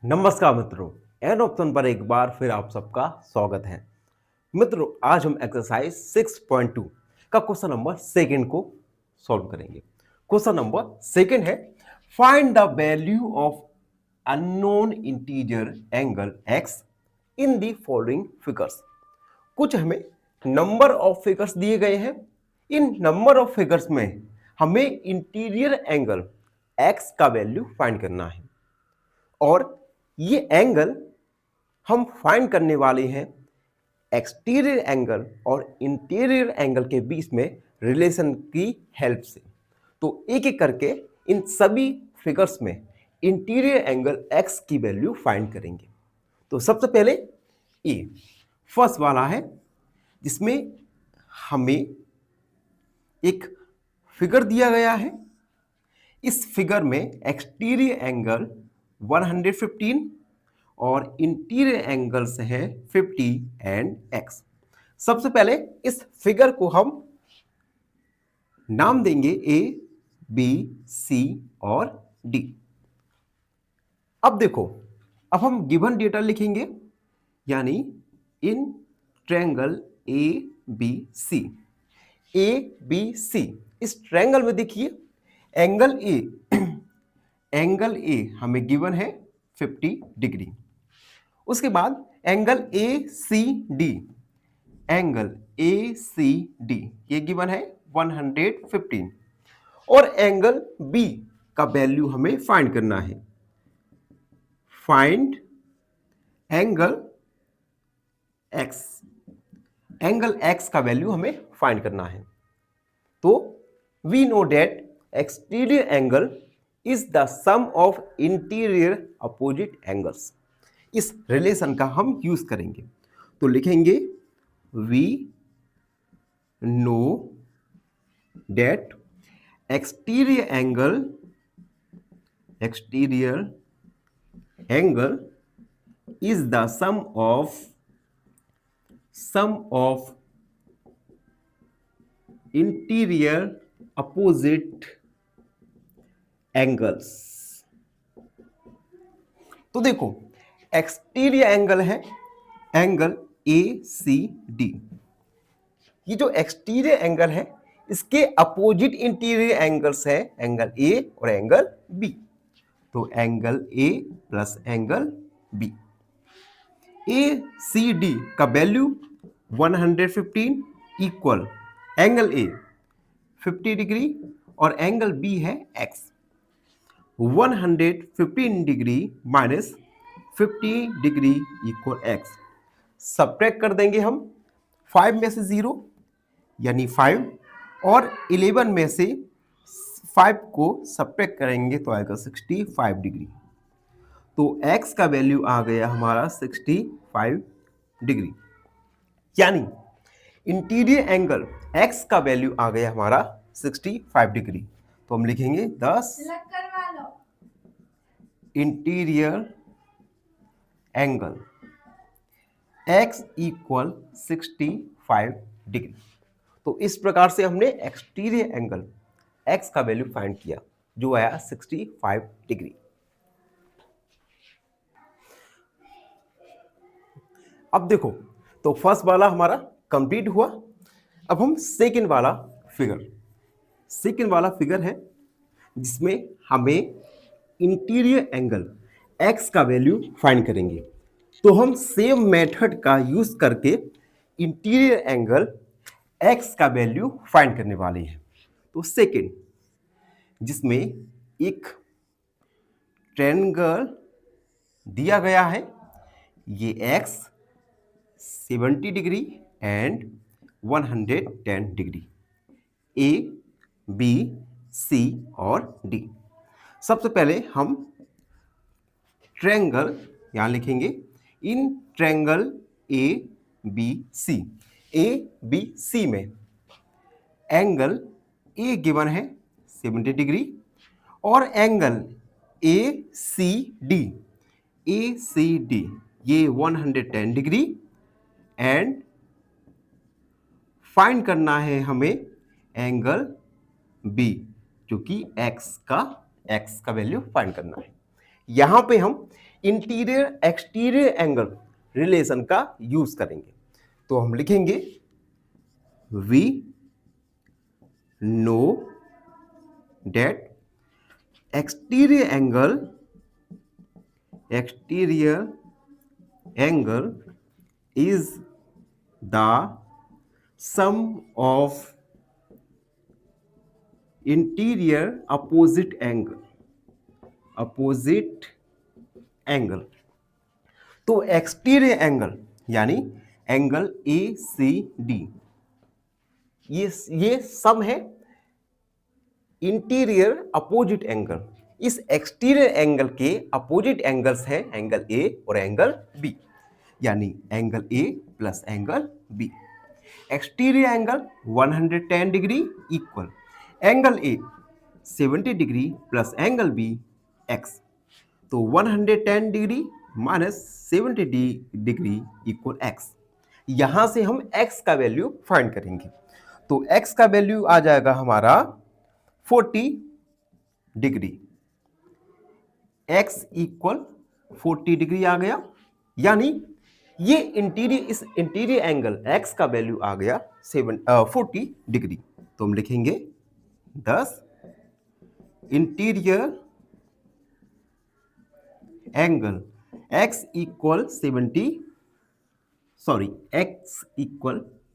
नमस्कार मित्रों। An option पर एक बार फिर आप सबका स्वागत है। मित्रों, आज हम एक्सरसाइज 6.2 का क्वेश्चन नंबर सेकंड को सॉल्व करेंगे। क्वेश्चन नंबर सेकंड है, find the value of unknown integer angle x in the following figures. कुछ हमें नंबर ऑफ फिगर्स दिए गए हैं। इन नंबर ऑफ फिगर्स में हमें इंटीरियर एंगल x का वैल्यू फाइंड करना है और ये एंगल हम फाइंड करने वाले हैं एक्सटीरियर एंगल और इंटीरियर एंगल के बीच में रिलेशन की हेल्प से। तो एक एक करके इन सभी फिगर्स में इंटीरियर एंगल x की वैल्यू फाइंड करेंगे। तो सबसे पहले ए फर्स्ट वाला है, जिसमें हमें एक फिगर दिया गया है। इस फिगर में एक्सटीरियर एंगल 115 और इंटीरियर एंगल्स है 50 एंड x। सबसे पहले इस फिगर को हम नाम देंगे ए, बी, सी और डी। अब देखो, अब हम गिवन डेटा लिखेंगे, यानी in triangle A B C. A B C इस ट्रायंगल में देखिए, एंगल ए एंगल ए हमें गिवन है 50 डिग्री। उसके बाद angle A C D, angle A C D ये गिवन है 115 और एंगल बी का वैल्यू हमें फाइंड करना है। Find angle x, angle x का वैल्यू हमें फाइंड करना है। तो we know that exterior angle is the sum of interior opposite angles. इस रिलेशन का हम यूज करेंगे, तो लिखेंगे we know that exterior angle is the sum of interior opposite angles. तो देखो, एक्सटीरियर एंगल है एंगल ए सी डी। ये जो एक्सटीरियर एंगल है, इसके अपोजिट इंटीरियर एंगल्स है एंगल ए और एंगल बी। तो angle A plus angle B, A C D का value 115 equal angle A 50 degree और एंगल बी है x। 115 degree minus 50 degree equal x। Subtract कर देंगे हम 5 में से 0 यानी 5 और 11 में से 5 को सब्ट्रैक्ट करेंगे तो आएगा 65 डिग्री। तो x का वैल्यू आ गया हमारा 65 डिग्री, यानी इंटीरियर एंगल x का वैल्यू आ गया हमारा 65 डिग्री। तो हम लिखेंगे 10 interior angle x equal 65 degree. तो इस प्रकार से हमने एक्सटीरियर एंगल x का वैल्यू फाइंड किया, जो आया 65 डिग्री। अब देखो, तो फर्स्ट वाला हमारा कंप्लीट हुआ। अब हम सेकंड वाला फिगर है, जिसमें हमें इंटीरियर एंगल x का वैल्यू फाइंड करेंगे। तो हम सेम मेथड का यूज करके इंटीरियर एंगल x का वैल्यू फाइंड करने वाले हैं। तो सेकंड, जिसमें एक ट्रायंगल दिया गया है, ये x 70 degree and 110 degree, A B C और डी। सबसे पहले हम ट्रायंगल यहां लिखेंगे, इन ट्रायंगल ए बी सी में एंगल ए गिवन है 70 डिग्री और एंगल ए सी डी ये 110 डिग्री एंड फाइंड करना है हमें एंगल बी, जो कि x का वैल्यू फाइंड करना है। यहां पे हम इंटीरियर एक्सटीरियर एंगल रिलेशन का यूज करेंगे। तो हम लिखेंगे we know that exterior angle is the sum of interior opposite angle। तो एक्सटीरियर एंगल यानी एंगल ए सी डी, ये सम है इंटीरियर अपोजिट एंगल। इस एक्सटीरियर एंगल के अपोजिट एंगल्स हैं एंगल ए और एंगल बी, यानी angle A plus angle B. Exterior angle 110 degree equal angle A 70 degree plus angle B x. तो 110 degree minus 70 degree equal x. यहां से हम x का वैल्यू फाइंड करेंगे। तो एक्स का वैल्यू आ जाएगा हमारा 40 डिग्री। एक्स इक्वल 40 डिग्री आ गया, यानी ये इस इंटीरियर एंगल एक्स का वैल्यू आ गया 40 डिग्री। तो हम लिखेंगे 10 interior angle x equal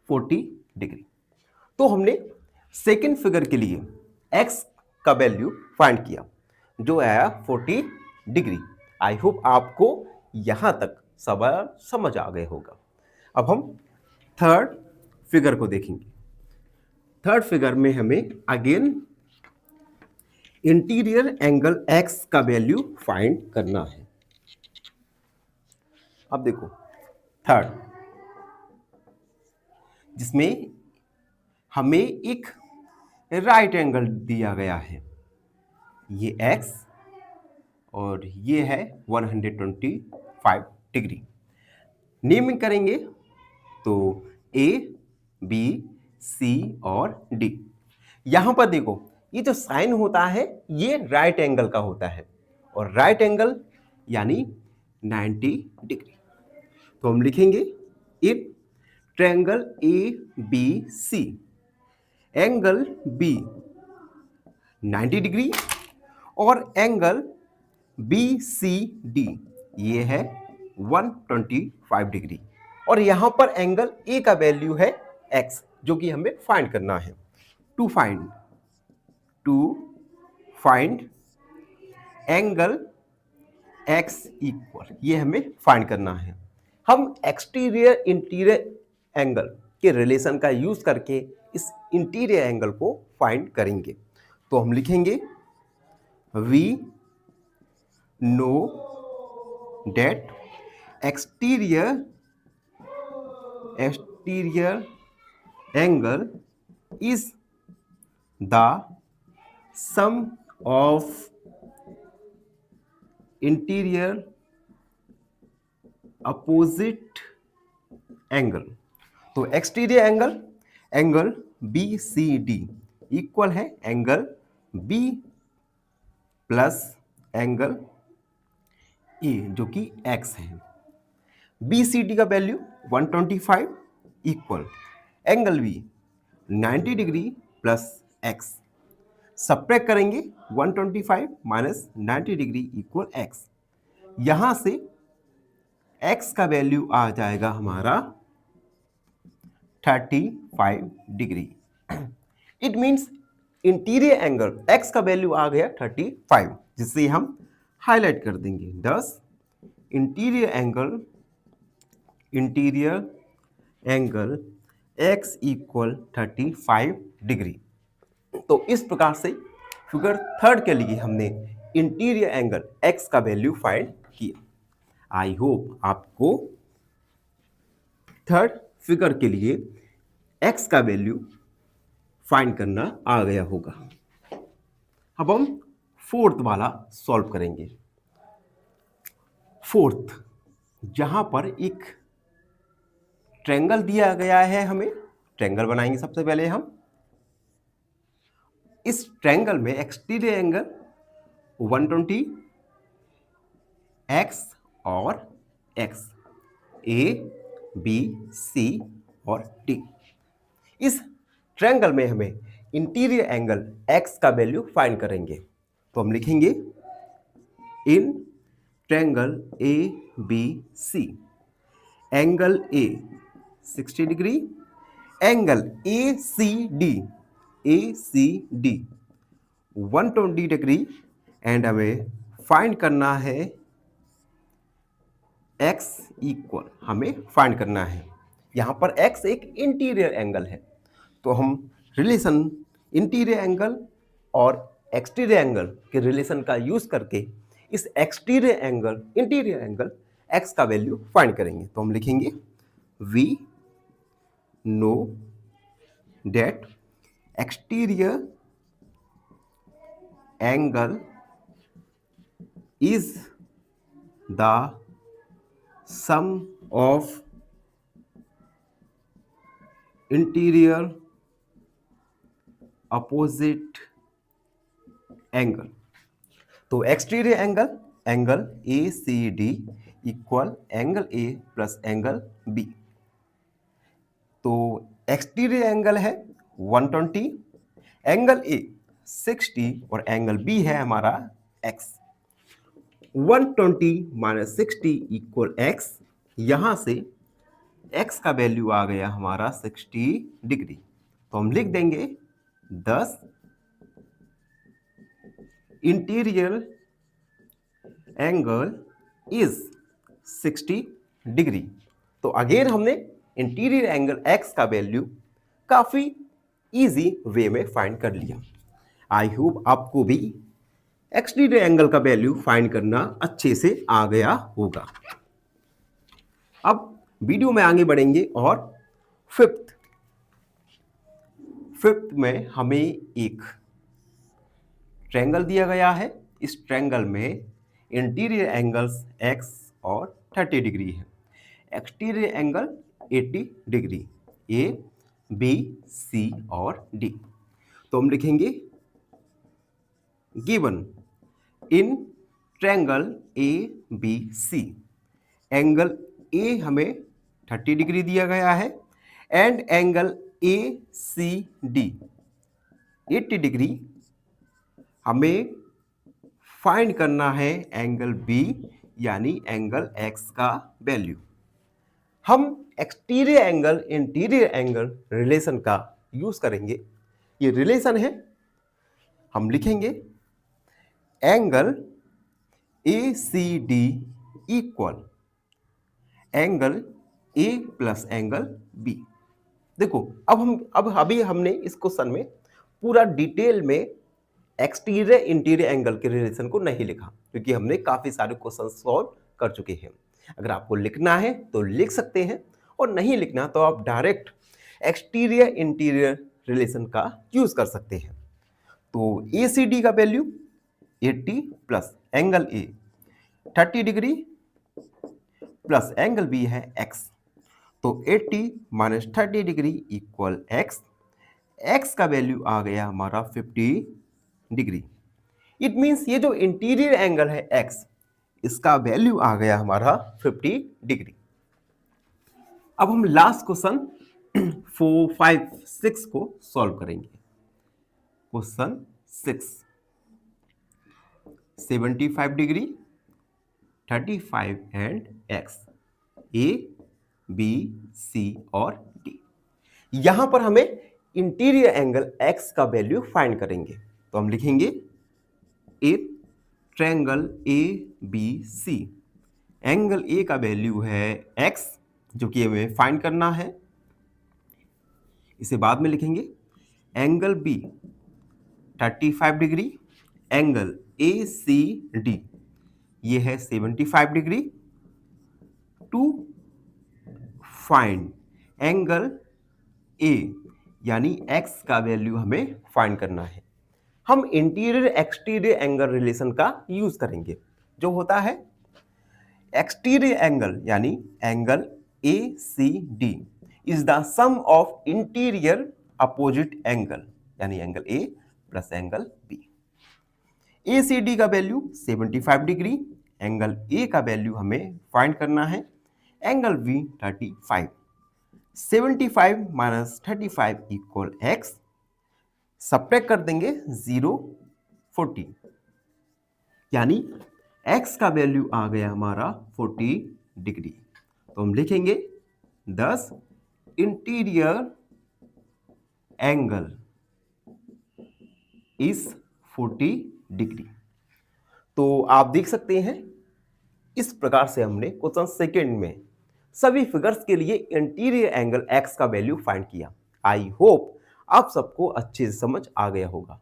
40 degree. तो हमने सेकेंड फिगर के लिए x का वैल्यू फाइंड किया जो आया 40 डिग्री। आई होप आपको यहां तक सवाल समझ आ गया होगा। अब हम थर्ड फिगर को देखेंगे। थर्ड फिगर में हमें अगेन इंटीरियर एंगल x का वैल्यू फाइंड करना है। अब देखो थर्ड, जिसमें हमें एक राइट एंगल दिया गया है, ये x और ये है 125 डिग्री। नेमिंग करेंगे तो A, B, C और D। यहां पर देखो ये जो साइन होता है ये राइट एंगल का होता है, और राइट एंगल यानी 90 डिग्री। तो हम लिखेंगे if triangle ABC angle B 90 degree और एंगल BCD ये है 125 डिग्री, और यहां पर एंगल A का वैल्यू है x जो कि हमें फाइंड करना है। To find angle x equal, ये हमें फाइंड करना है। हम एक्सटीरियर इंटीरियर एंगल के रिलेशन का यूज करके इस इंटीरियर एंगल को फाइंड करेंगे। तो हम लिखेंगे we know that exterior angle is the sum of interior opposite angle. तो एक्सटीरियर एंगल BCD इक्वल है angle B plus angle A जो कि x है। BCD का value 125 equal angle B 90 degree plus x। Subtract करेंगे 125 minus 90 degree equal x। यहां से x का वैल्यू आ जाएगा हमारा 35 degree. It means interior angle x का वैल्यू आ गया 35, जिससे हम हाईलाइट कर देंगे 10 interior angle x equal 35 degree. तो इस प्रकार से फिगर थर्ड के लिए हमने इंटीरियर एंगल x का वैल्यू फाइंड किया। आई होप आपको थर्ड फिगर के लिए x का वैल्यू फाइंड करना आ गया होगा। अब हम फोर्थ वाला सॉल्व करेंगे। फोर्थ, जहां पर एक ट्रायंगल दिया गया है, हमें ट्रायंगल बनाएंगे। सबसे पहले हम इस ट्रायंगल में एक्सटीरियर एंगल 120 एक्स और एक्स, ए बी सी और डी। इस ट्रायंगल में हमें इंटीरियर एंगल एक्स का वैल्यू फाइंड करेंगे। तो हम लिखेंगे in triangle A B C, angle A 60 degree, angle A C D 120 degree, and हमें फाइंड करना है x इक्वल, हमें फाइंड करना है, यहां पर x एक इंटीरियर एंगल है, तो हम रिलेशन इंटीरियर एंगल और एक्सटीरियर एंगल के रिलेशन का यूज करके इस exterior angle interior angle x का वैल्यू फाइंड करेंगे। तो हम लिखेंगे we know that exterior angle is the sum of interior opposite angle। तो exterior angle, angle A C D equal angle A plus angle B. तो exterior angle है 120, angle A 60 और angle B है हमारा x। 120 माइनस 60 इक्वल x, यहां से x का value आ गया हमारा 60 डिग्री। तो हम लिख देंगे 10 इंटीरियर एंगल इज 60 डिग्री। तो अगेन हमने इंटीरियर एंगल x का वैल्यू काफी इजी वे में फाइंड कर लिया। आई होप आपको भी एक्सटीरियर एंगल का वैल्यू फाइंड करना अच्छे से आ गया होगा। अब वीडियो में आगे बढ़ेंगे और फिफ्थ में हमें एक ट्रायंगल दिया गया है। इस ट्रायंगल में इंटीरियर एंगल्स x और 30 डिग्री है, exterior angle 80 degree, A B C और डी। तो हम लिखेंगे given in triangle A B C, angle A हमें 30 डिग्री दिया गया है and angle A C D 80 degree. हमें फाइंड करना है एंगल बी यानी एंगल एक्स का वैल्यू। हम exterior angle interior angle relation का यूज करेंगे। ये रिलेशन है, हम लिखेंगे angle A C D equal angle A plus angle B. देखो अभी हमने इस क्वेश्चन में पूरा डिटेल में एक्सटीरियर इंटीरियर एंगल के रिलेशन को नहीं लिखा, क्योंकि हमने काफी सारे क्वेश्चन सॉल्व कर चुके हैं। अगर आपको लिखना है तो लिख सकते हैं, और नहीं लिखना तो आप डायरेक्ट एक्सटीरियर इंटीरियर रिलेशन का यूज कर सकते हैं। तो ए सी डी का value 80 plus angle A 30 degree plus angle B है x। तो 80 minus 30 degree equal x। x का वैल्यू आ गया हमारा 50 डिग्री। इट मींस ये जो इंटीरियर एंगल है x, इसका वैल्यू आ गया हमारा 50 डिग्री। अब हम लास्ट क्वेश्चन 4, 5, 6 को सॉल्व करेंगे। Question 6, 75 degree 35 and x, A B C और डी। यहां पर हमें इंटीरियर एंगल x का वैल्यू फाइंड करेंगे। तो हम लिखेंगे a triangle A B C, angle A का वैल्यू है x, जो कि हमें फाइंड करना है। इसे बाद में लिखेंगे angle B 35 degree, angle A C D ये है 75 degree. To find angle A यानी x का वैल्यू हमें फाइंड करना है। हम इंटीरियर एक्सटीरियर एंगल रिलेशन का यूज करेंगे, जो होता है एक्सटीरियर एंगल यानी angle A C D is the sum of interior opposite angle, यानी angle A plus angle B. A C D का वैल्यू 75 डिग्री, एंगल ए का वैल्यू हमें फाइंड करना है, angle B 35। 75 minus 35 equal x, subtract कर देंगे 0 40, यानी x का वैल्यू आ गया हमारा 40 डिग्री। तो हम लिखेंगे 10 इंटीरियर एंगल इज 40 डिग्री। तो आप देख सकते हैं इस प्रकार से हमने क्वेश्चन सेकेंड में सभी फिगर्स के लिए इंटीरियर एंगल x का वैल्यू फाइंड किया। आई होप आप सबको अच्छे से समझ आ गया होगा।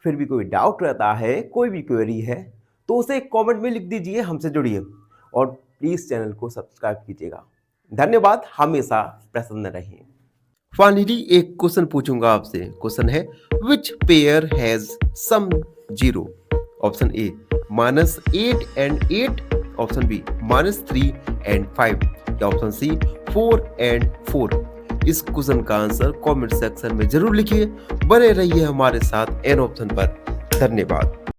फिर भी कोई डाउट रहता है, कोई भी क्वेरी है, तो उसे कमेंट में लिख दीजिए, हमसे जुड़िए और प्लीज चैनल को सब्सक्राइब कीजिएगा। धन्यवाद, हमेशा प्रसन्न रहें। फाइनली एक क्वेश्चन पूछूंगा आपसे। क्वेश्चन है which pair has sum 0? Option A -8 and 8, option B -3 and 5, या ऑप्शन सी 4 and 4। इस क्वेश्चन का आंसर कमेंट सेक्शन में जरूर लिखिए। बने रहिए हमारे साथ एन ऑप्शन पर। धन्यवाद।